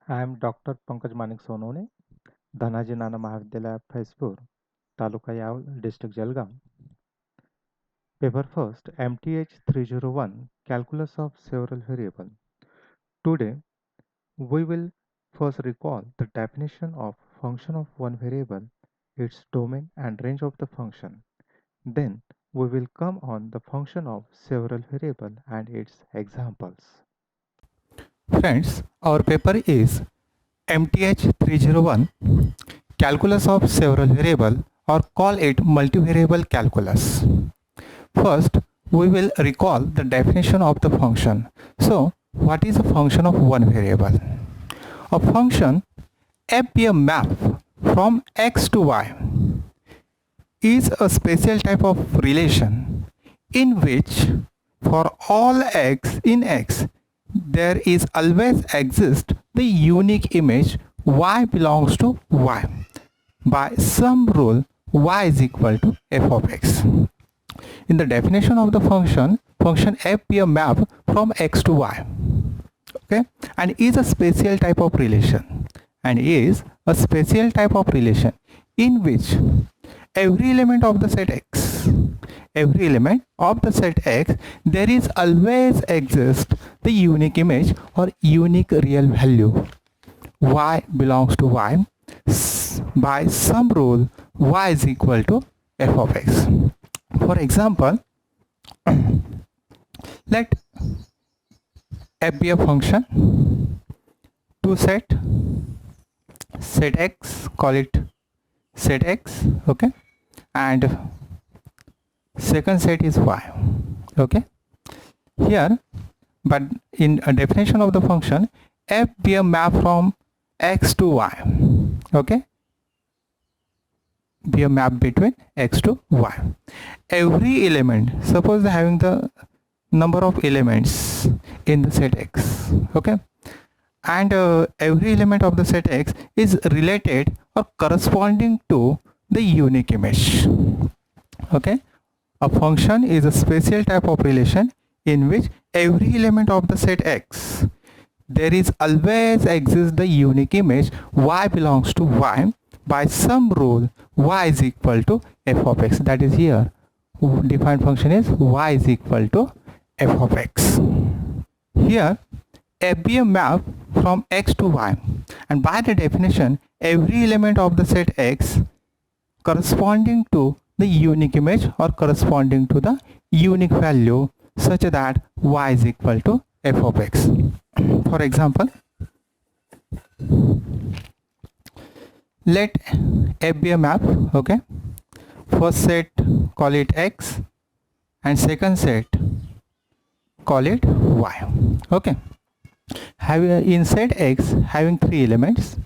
I am Dr. Pankaj Manik Sonone, Dhanaji Nana Mahavidyalaya, Faizpur, Taluka Yaul, District Jalgaon. Paper first, MTH 301, Calculus of Several Variables. Today, we will first recall the definition of function of one variable, its domain and range of the function. Then, we will come on the function of several variables and its examples. Friends, our paper is MTH 301 Calculus of Several Variable, or call it Multivariable Calculus. First, we will recall the definition of the function. So, what is a function of one variable? A function f be a map from x to y is a special type of relation in which for all x in x there is always exist the unique image y belongs to y. By some rule y is equal to f of x. In the definition of the function f be a map from x to y, okay, and is a special type of relation in which every element of the set x there is always exist the unique image or unique real value y belongs to y. By some rule y is equal to f of x. For example, let f be a function to set x, call it set x, okay, and second set is y, okay. Here, but in a definition of the function f be a map from x to y, okay, be a map between x to y. Every element, suppose having the number of elements in the set x, okay, and every element of the set x is related or corresponding to the unique image, okay. A function is a special type of relation in which every element of the set x there is always exists the unique image y belongs to y. By some rule y is equal to f of x. That is here defined function is y is equal to f of x. Here f be a map from x to y, and by the definition every element of the set x corresponding to the unique image or corresponding to the unique value such that y is equal to f of x. For example, let f be a map, okay, first set call it x and second set call it y, okay. In set x having three elements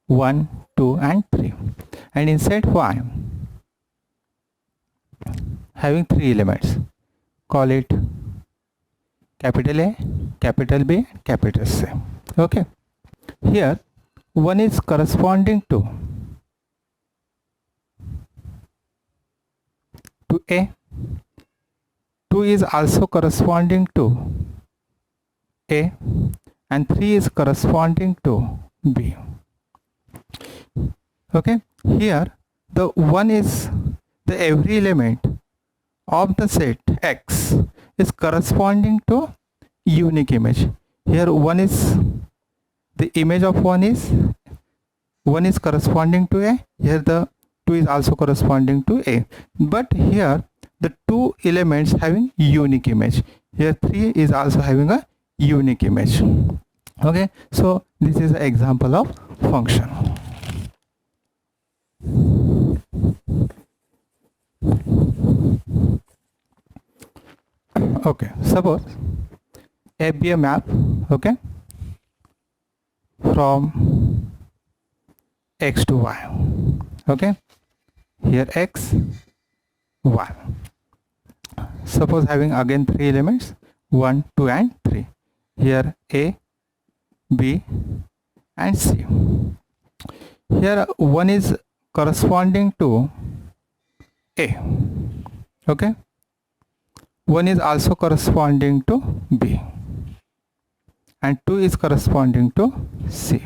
1, 2 and 3, and in set y having three elements, call it capital A, capital B, capital C, okay. Here one is corresponding to A, 2 is also corresponding to A, and 3 is corresponding to B, okay. Here the one is the every element of the set x is corresponding to unique image. Here one is the image of one is corresponding to A, here the 2 is also corresponding to A, but here the two elements having unique image, here 3 is also having a unique image, okay. So this is an example of function. Okay, suppose f be a map, okay, from x to y, okay. Here x, y. Suppose having again three elements 1, 2 and 3. Here A, B and C. Here one is corresponding to A, okay. One is also corresponding to B, and 2 is corresponding to C.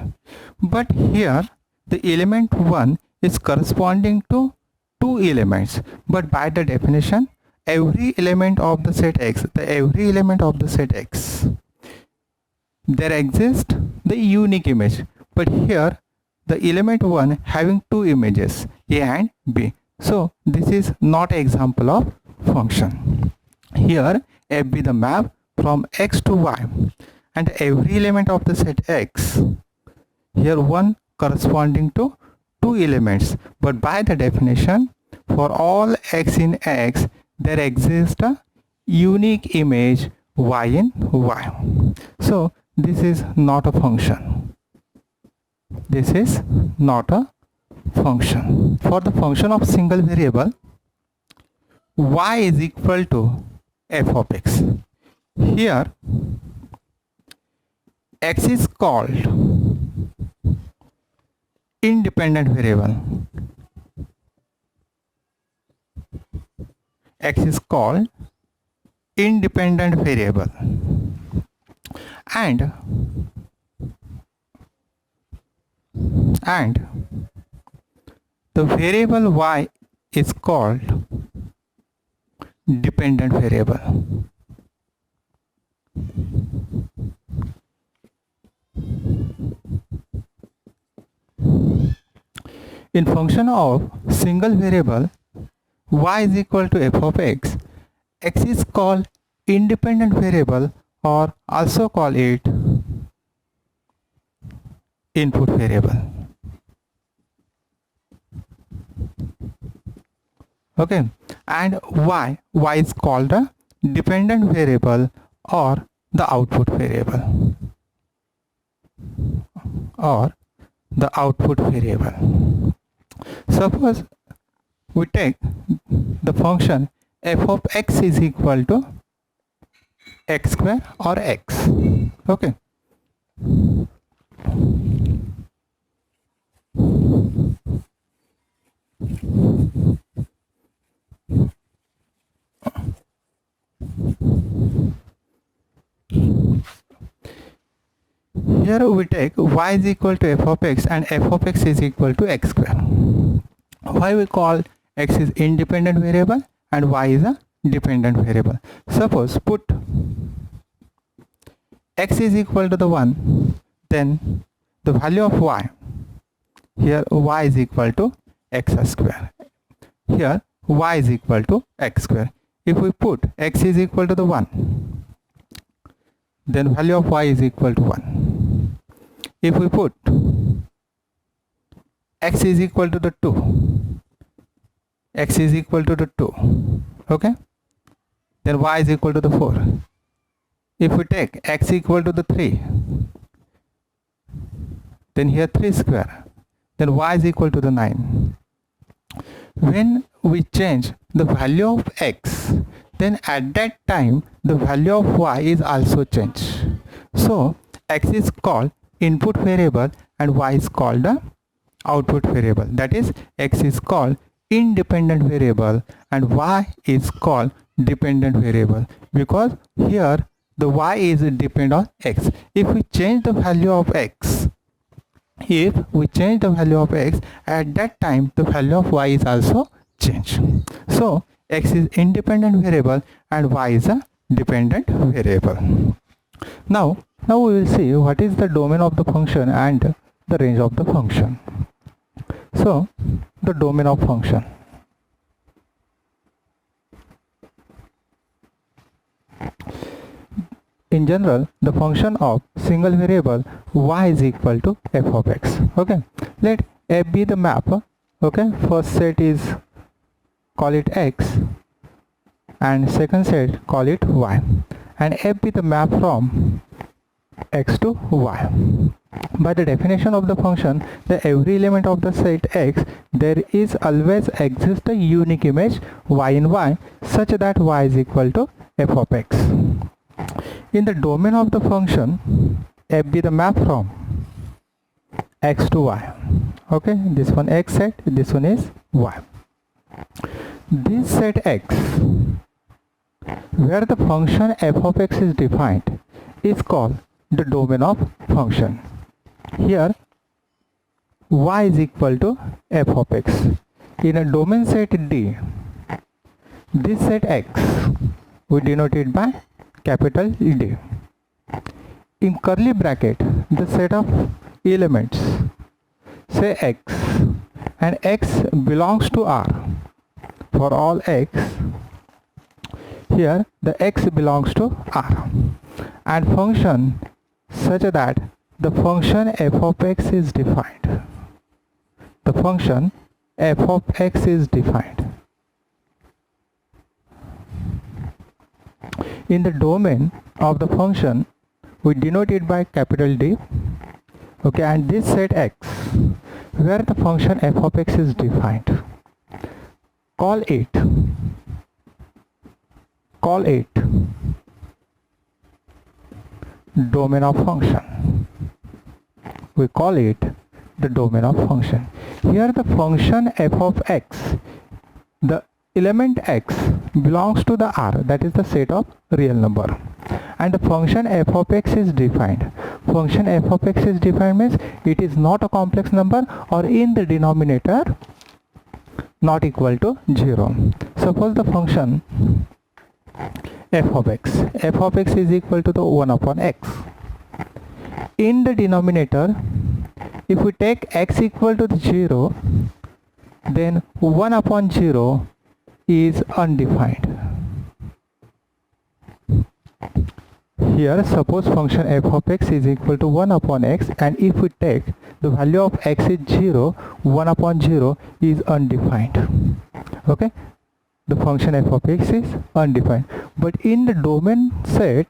But here the element 1 is corresponding to 2 elements, but by the definition every element of the set X, there exists the unique image, but here the element 1 having 2 images, A and B. So this is not an example of function. Here F be the map from X to Y, and every element of the set X, here 1 corresponding to 2 elements, but by the definition for all X in X there exists a unique image Y in Y. So this is not a function. This is not a function. For the function of single variable, y is equal to f of x. Here x is called independent variable. X is called independent variable, and the variable y is called dependent variable. In function of single variable y is equal to f of x, x is called independent variable, or also call it input variable. Okay, and y is called a dependent variable or the output variable, Suppose we take the function f of x is equal to x square or x. Okay, here we take y is equal to f of x and f of x is equal to x square. Why we call x is independent variable and y is a dependent variable? Suppose put x is equal to the 1, then the value of y, here y is equal to x square, here y is equal to x square. If we put x is equal to the 1, then value of y is equal to 1. If we put x is equal to the 2, x is equal to the 2, okay, then y is equal to the 4. If we take x equal to the 3, then here 3 square, then y is equal to the 9. When we change the value of x, then at that time the value of y is also changed. So x is called input variable and y is called the output variable. That is, x is called independent variable and y is called dependent variable, because here the y is dependent on x. If we change the value of x, at that time the value of y is also changed. So x is independent variable and y is a dependent variable. Now we will see what is the domain of the function and the range of the function. So the domain of function. In general, the function of single variable y is equal to f of x. Okay, let f be the map. Okay, first set is call it x and second set call it y, and f be the map from x to y. By the definition of the function, that every element of the set x, there is always exist a unique image y in y such that y is equal to f of x. In the domain of the function, f be the map from x to y. Okay, this one x set, this one is y. This set x, where the function f of x is defined, is called the domain of function. Here y is equal to f of x. In a domain set D, this set x we denote it by capital D. In curly bracket, the set of elements, say x, and x belongs to R. For all x, here the x belongs to R, and function such that the function f of x is defined. The function f of x is defined. In the domain of the function, we denote it by capital D. Okay, and this set x, where the function f of x is defined, call it domain of function. We call it the domain of function. Here the function f of x, the element x belongs to the R, that is the set of real number, and the function f of x is defined. Function f of x is defined means it is not a complex number or in the denominator not equal to 0. Suppose the function f of x is equal to the 1 upon x. In the denominator, if we take x equal to the 0, then 1 upon 0 is undefined. Here suppose function f of x is equal to 1 upon x, and if we take the value of x is 0, 1 upon 0 is undefined. Okay, the function f of x is undefined. But in the domain set,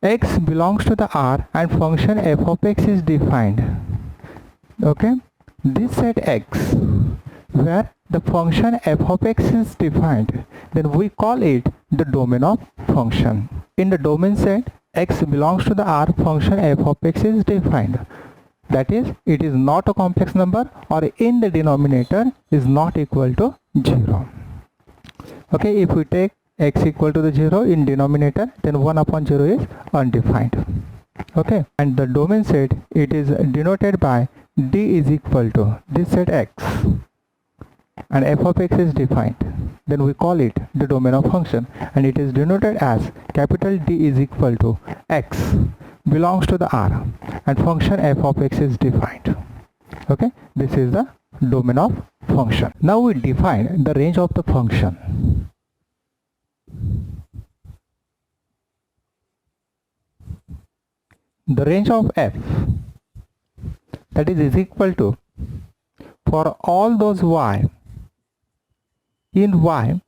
x belongs to the R and function f of x is defined. Okay, this set x where the function f of x is defined, then we call it the domain of function. In the domain set, x belongs to the R, function f of x is defined. That is, it is not a complex number or in the denominator is not equal to 0. Okay, if we take x equal to the 0 in denominator, then 1 upon 0 is undefined. Okay, and the domain set, it is denoted by D is equal to this set x, and f of x is defined, then we call it the domain of function, and it is denoted as capital D is equal to x belongs to the R and function f of x is defined. Okay, this is the domain of function. Now we define the range of the function. The range of f, that is equal to, for all those y in y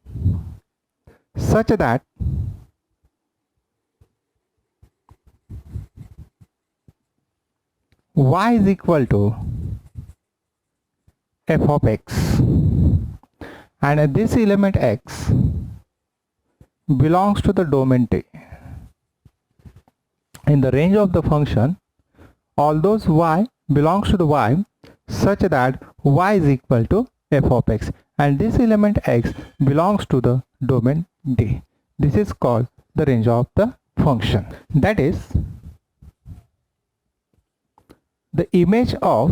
such that y is equal to f of x, and this element x belongs to the domain T. In the range of the function, all those y belongs to the y such that y is equal to f of x, and this element x belongs to the domain D. This is called the range of the function. That is, the image of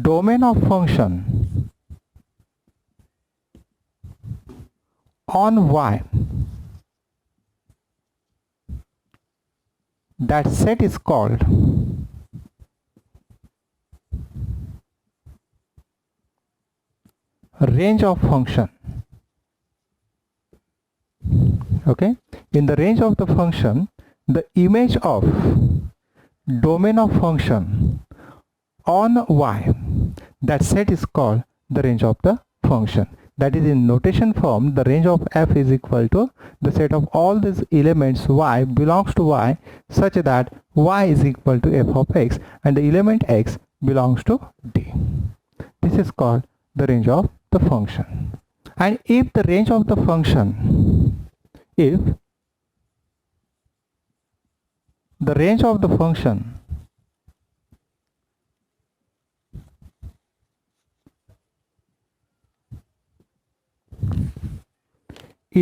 domain of function on y, that set is called range of function. Okay, in the range of the function, the image of domain of function on y, that set is called the range of the function. That is, in notation form, the range of f is equal to the set of all these elements y belongs to y such that y is equal to f of x and the element x belongs to D. This is called the range of the function. And if the range of the function, if the range of the function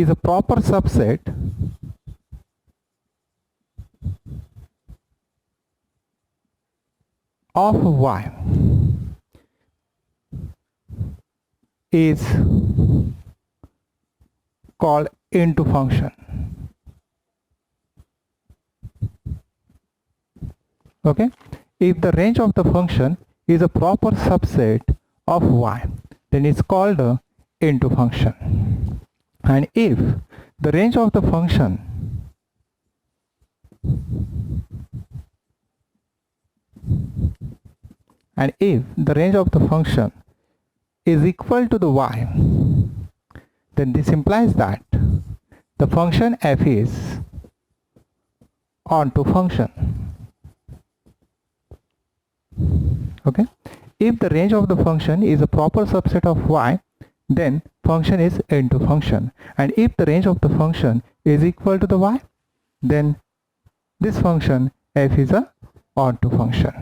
is a proper subset of y is called into function. Okay, if the range of the function is a proper subset of y, then it's called a into function. And if the range of the function is equal to the y, then this implies that the function f is onto function. Okay, if the range of the function is a proper subset of y, then function is into function. And if the range of the function is equal to the y, then this function f is a onto function.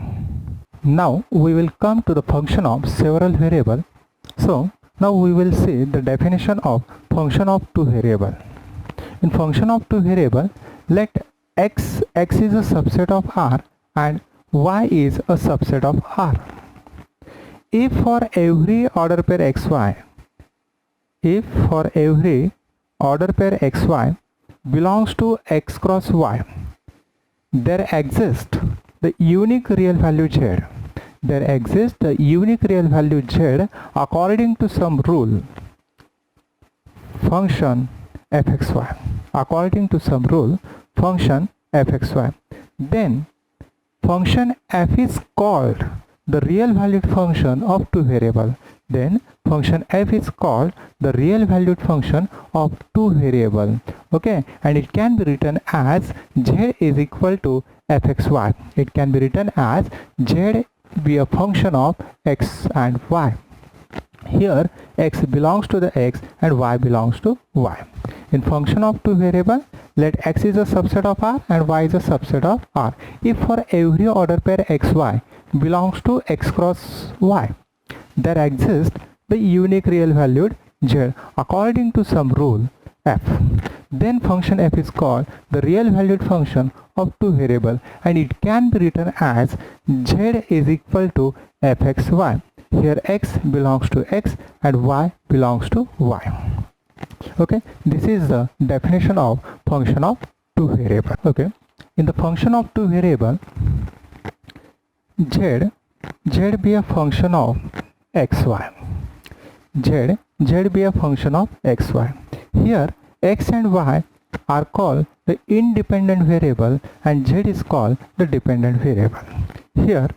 Now we will come to the function of several variables. So now we will see the definition of function of two variables. In function of two variables, let x is a subset of R and y is a subset of R. If for every order pair xy belongs to x cross y, there exists the unique real value z. According to some rule, function fxy. Then function f is called the real valued function of two variables. Okay, and it can be written as z is equal to fxy. It can be written as z be a function of x and y. Here x belongs to the x and y belongs to y. In function of two variables, let x is a subset of R and y is a subset of R. If for every order pair xy belongs to x cross y, there exists the unique real valued z according to some rule f. Then function f is called the real valued function of two variables, and it can be written as z is equal to fxy. Here x belongs to x and y belongs to y. Okay, this is the definition of function of two variables. Okay, in the function of two variables, z be a function of xy. Z be a function of xy. Here x and y are called the independent variable and z is called the dependent variable. Here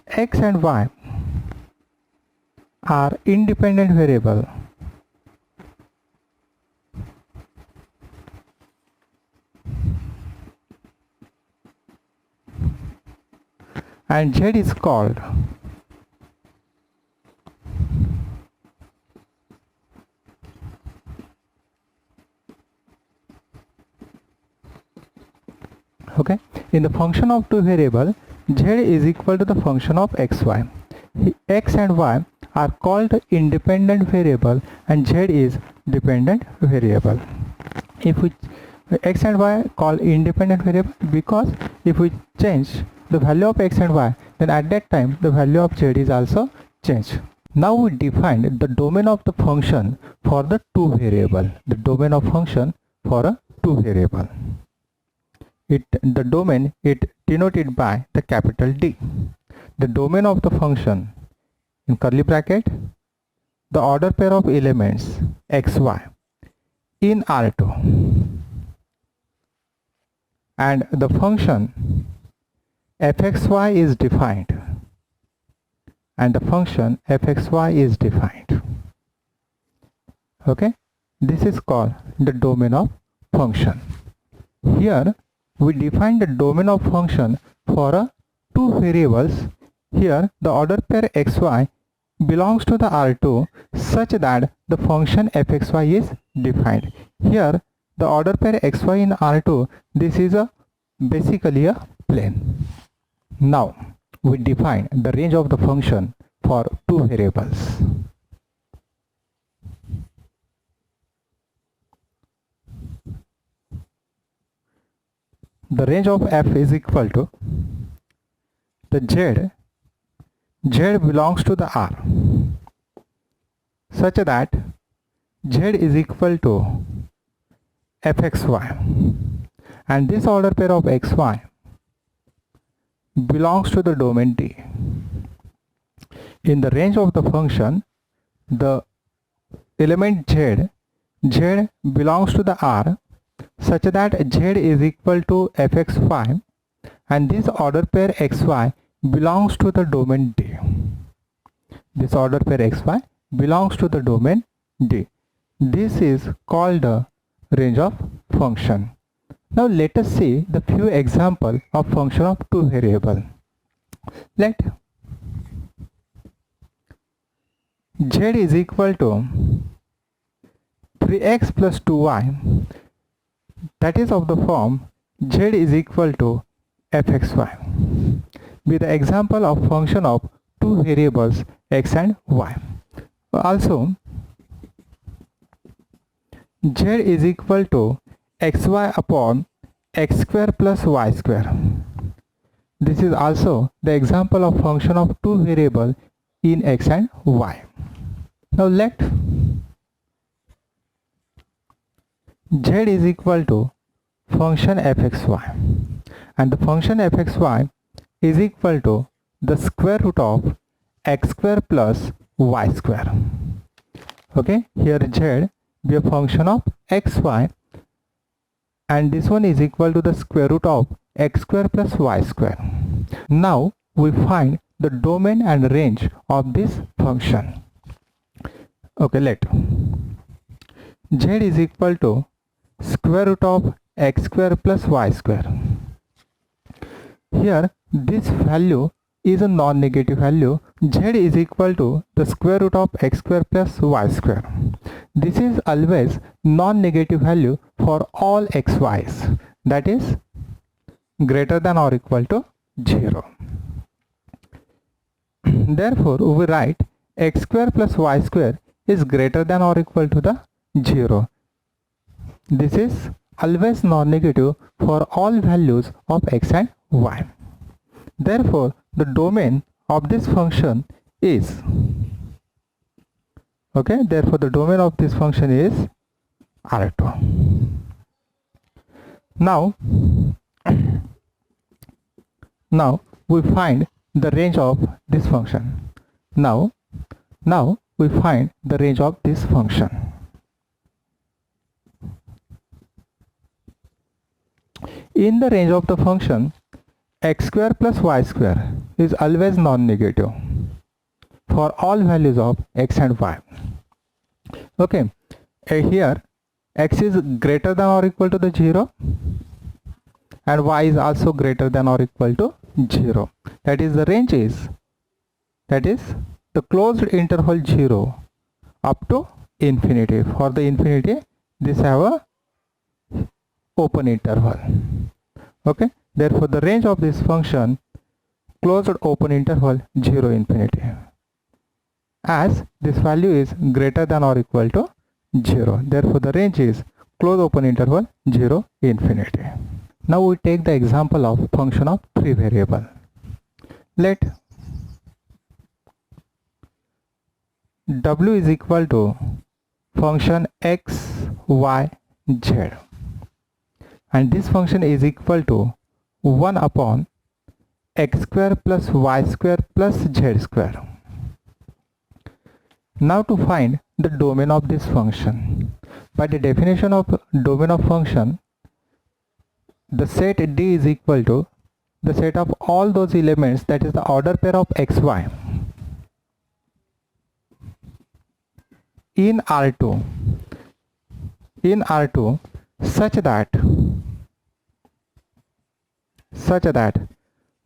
x and y are independent variable and z is called okay. In the function of two variable, z is equal to the function of xy. X and y are called independent variable and z is dependent variable. If we x and y call independent variable because if we change the value of x and y, then at that time the value of z is also changed. Now we defined the domain of the function for the two variable. The domain of function for a two variable. The domain is denoted by the capital D. The domain of the function in curly bracket, the order pair of elements xy in R2, and the function fxy is defined, okay. This is called the domain of function. Here we define the domain of function for two variables. Here the order pair xy belongs to the R2 such that the function fxy is defined. Here the order pair xy in R2, this is basically a plane. Now we define the range of the function for two variables. the range of f is equal to the z belongs to the R such that z is equal to fxy, and this order pair of xy belongs to the domain D. In the range of the function, the element z belongs to the R such that z is equal to fxy, and this order pair xy belongs to the domain D. This order pair xy belongs to the domain D. This is called the range of function. Now let us see the few examples of function of two variable. Let z is equal to 3x plus 2y, that is of the form z is equal to fxy, be the example of function of two variables x and y. Also, z is equal to xy upon x square plus y square. This is also the example of function of two variables in x and y. Now let z is equal to function fxy, and the function fxy is equal to the square root of x square plus y square. Okay, here z be a function of xy, and this one is equal to the square root of x square plus y square. Now we find the domain and range of this function. Okay, let z is equal to square root of x square plus y square. Here this value is a non-negative value. Z is equal to the square root of x square plus y square. This is always non-negative value for all xy's, that is greater than or equal to 0. Therefore we write x square plus y square is greater than or equal to the 0. This is always non-negative for all values of x and y. Therefore the domain of this function is, okay, therefore the domain of this function is R2. Now we find the range of this function. Now we find the range of this function. In the range of the function, x square plus y square is always non-negative for all values of x and y. Okay, here x is greater than or equal to the 0 and y is also greater than or equal to 0. That is, the range is, that is the closed interval 0 up to infinity. For the infinity, this have a open interval. Okay, therefore the range of this function closed open interval 0 infinity, as this value is greater than or equal to 0. Therefore the range is closed open interval 0 infinity. Now we take the example of function of three variable. Let w is equal to function x, y, z, and this function is equal to 1 upon x square plus y square plus z square. Now to find the domain of this function, by the definition of domain of function, the set D is equal to the set of all those elements, that is the order pair of xy in R2 such that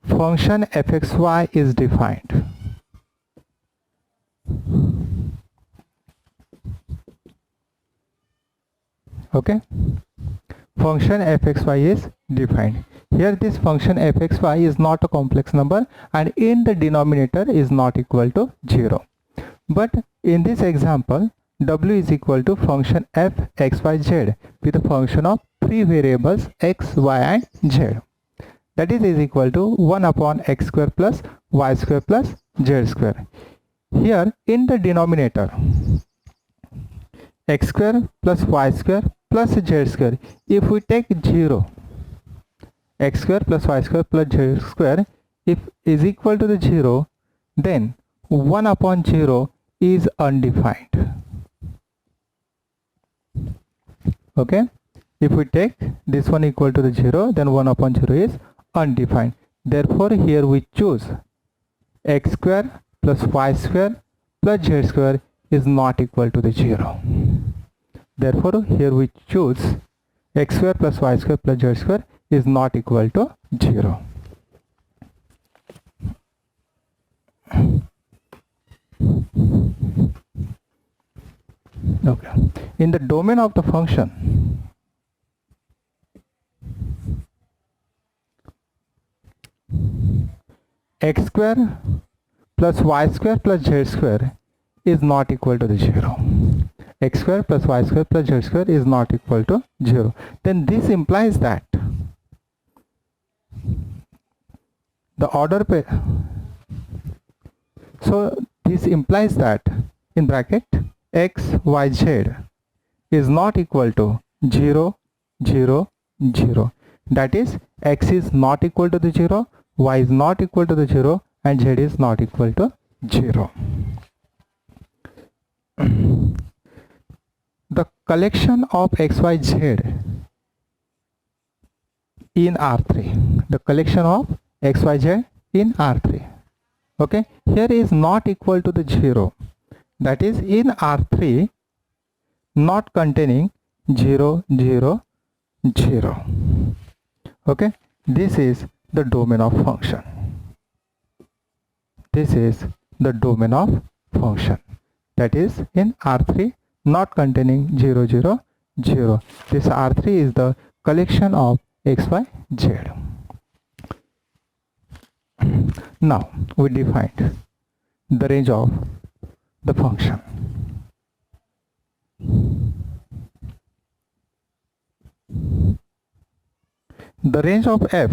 function fxy is defined. Okay, function fxy is defined. Here this function fxy is not a complex number and in the denominator is not equal to 0. But in this example, W is equal to function f x y z with a function of 3 variables x, y and z. That is equal to 1 upon x square plus y square plus z square. Here in the denominator, x square plus y square plus z square, if we take 0, x square plus y square plus z square if is equal to the 0, then 1 upon 0 is undefined. Okay, if we take this one equal to the 0, then 1 upon 0 is undefined. Therefore here we choose x square plus y square plus z square is not equal to the 0. Therefore here we choose x square plus y square plus z square is not equal to 0. Okay. In the domain of the function, x square plus y square plus z square is not equal to the 0. X square plus y square plus z square is not equal to 0. Then this implies that the order pair. So this implies that in bracket x, y, z is not equal to 0, 0, 0. That is, x is not equal to the 0, y is not equal to the 0 and z is not equal to 0. The collection of x, y, z in R3. The collection of x, y, z in R3. Okay, here is not equal to the 0. That is, in R3 not containing 0, 0, 0. Okay, this is the domain of function. This is the domain of function. That is, in R3 not containing 0, 0, 0. This R3 is the collection of x, y, z. Now we defined the range of the function. The range of f.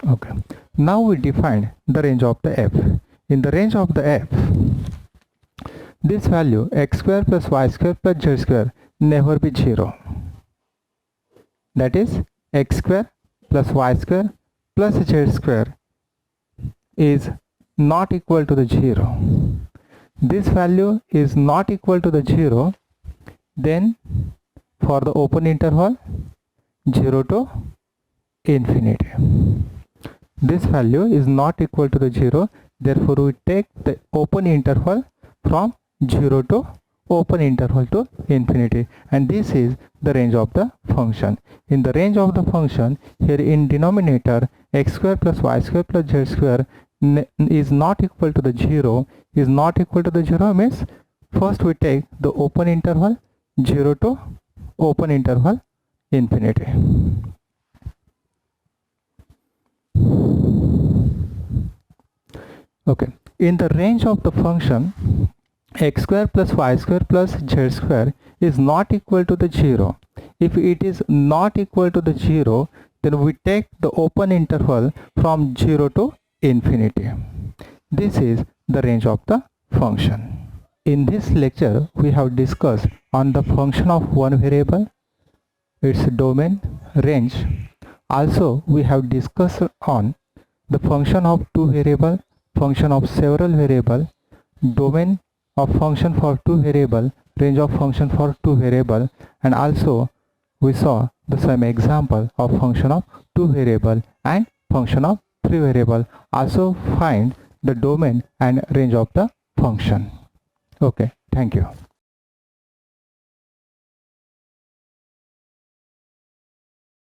Okay. Now we define the range of the f. In the range of the f, this value x square plus y square plus z square never be 0. That is, x square plus y square plus z square is not equal to the 0. This value is not equal to the 0, then for the open interval 0 to infinity. This value is not equal to the 0, therefore we take the open interval from 0 to open interval to infinity, and this is the range of the function. In the range of the function, here in denominator x square plus y square plus z square is not equal to the 0. Is not equal to the 0 means first we take the open interval 0 to open interval infinity. Okay, in the range of the function x square plus y square plus z square is not equal to the 0. If it is not equal to the 0, then we take the open interval from 0 to infinity. This is the range of the function. In this lecture, we have discussed on the function of one variable, its domain, range. Also, we have discussed on the function of two variable, function of several variable, domain of function for two variable, range of function for two variable, and also we saw the same example of function of two variable and function of three variable. Also find the domain and range of the function. Okay, thank you.